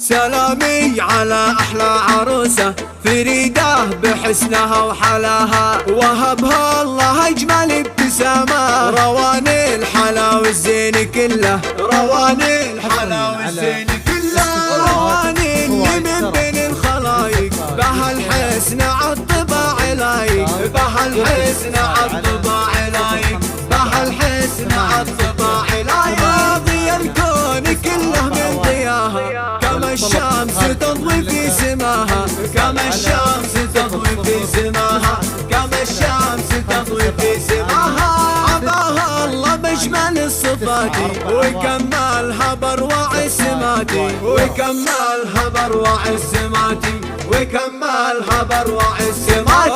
سلامي على أحلى عروسة فريدة بحسنها وحلاها، وهبها الله أجمل ابتسامة. رواني الحلا والزين كله، رواني الحلا والزين كله، رواني اللي من بين الخلايق بهالحسن عالطباع لايق، بهالحسن عالطباع لايق، بهالحسن عالطباع لايق. ضي الكون كله من ضياها، كما الشمس تضوي في سماها، كما الشمس تضوي في سماها، كما الشمس تضوي في سماها. عطاها الله بأجمل الصفات، وكملها بأروع السمات، وكملها بأروع السمات، وكملها بأروع السمات.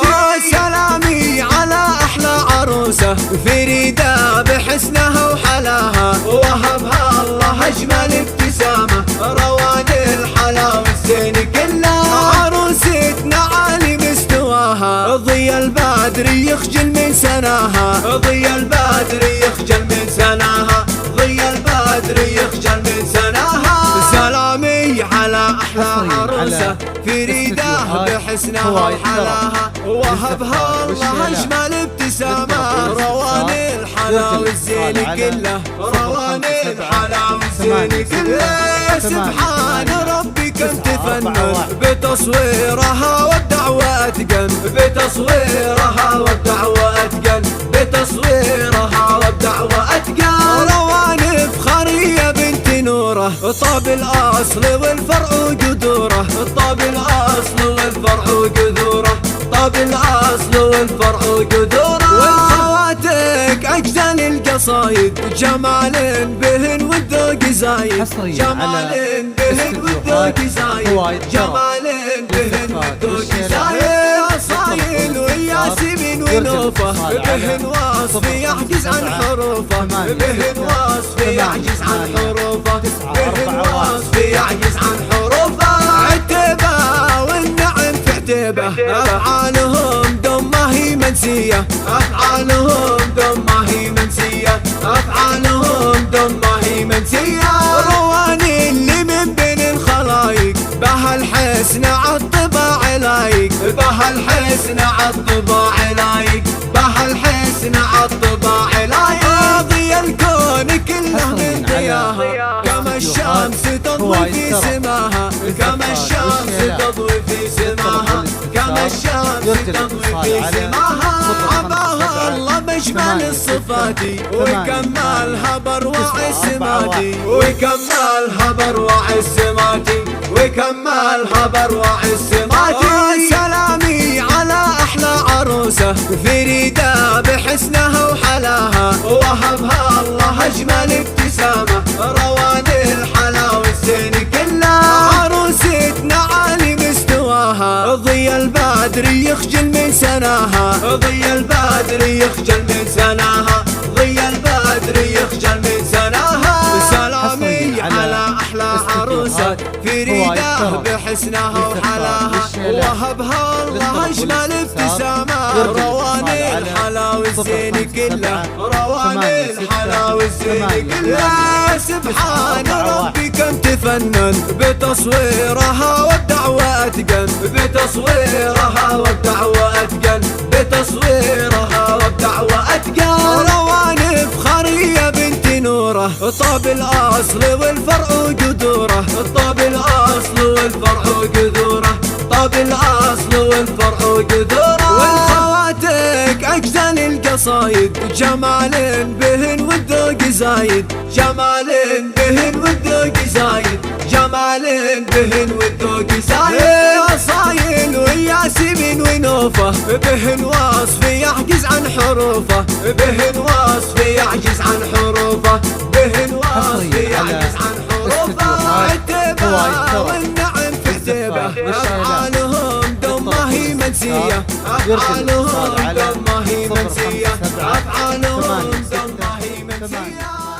سلامي على أحلى عروسة فريدة بحسنها وحلاها، وهبها الله أجمل ابتسامة. رواني الحلا والزين كلها، عروستنا عالي مستواها. ضي البدر يخجل من سناها، ضي البدر يخجل من سناها، ضي البدر يخجل من سناها. سلامي على أحلى عروسة فريدة بحسنها وحلاها، وهبها الله أجمل ابتسامة. رواني الحلا والزين كله، رواني الحلا والزين كله. سبحان ربي كم تفنن بتصويرها والدعوة أتقن، بتصويرها والدعوة أتقن، بتصويرها والدعوة أتقن. رواني فخرية بنت نوره، طاب الأصل والفرع وجذوره، طاب الأصل والفرع وجذوره، طاب الأصل والفرع وجذوره. والخواتك أجزل القصايد، جمال بهن والذوق زايد، جمال بهن والذوق زايد، جمال بهن والذوق زايد. أصايل وياسمين ونوفة، بهن وصف يعجز عن حروفه، بهن وصف يعجز عن حروفه، بهن وصف يعجز عن حروفه. عتبة والنعم في عتبة، أفعالهم دمه هي منسية، أفعالهم دمه هي منسية، أفعالهم دمه هي منسية. رواني اللي من بين الخلايق بهالحسن عالطباع لايق، بهالحسن عالطباع لايق، بهالحسن عالطباع لايق. ضي الكون كله من ضياها، كما الشمس تضوي في سماها، كما الشمس تضوي في سماها، كما الشمس تضوي في سماها. عطاها الله بأجمل الصفات، وكملها بأروع السمات، وكملها بأروع السمات، وكملها بأروع السمات. سلامي على أحلى عروسة فريدة بحسنها وحلاها، وهبها الله أجمل ابتسامة. رواني الحلا والزين كلها، عروستنا عالي مستواها. ضي البدر يخجل من سناها، ضي البدر يخجل من سناها، ضي البدر يخجل من سناها. سلامي على أحلى عروسة فريدة بحسنها وحلاها، وهبها الله أجمل ابتسامة. رواني الحلا والزين كله، رواني الحلا والزين كله. سبحان ربي كم تفنن بتصويرها والدعوة أتقن، بتصويرها والدعوة أتقن، بتصويرها والدعوة أتقن. رواني فخرية بنت نوره، طاب الأصل والفرع وجذوره، طاب الأصل والفرع وجذوره، طاب الأصل والفرع وجذوره. والخواتك أجزل القصايد، جمال بهن والذوق زايد، جمال بهن والذوق زايد، جمال بهن والذوق زايد. أصايل وياسمين ونوفة، بهن وصف يعجز عن حروفه، بهن وصف يعجز عن حروفه، بهن وصف يعجز عن حروفه. عتبة والنعم في عتبة، أفعالهم دمه هي منسية، أفعالهم دمه هي منسية، أفعالهم دمه هي منسية.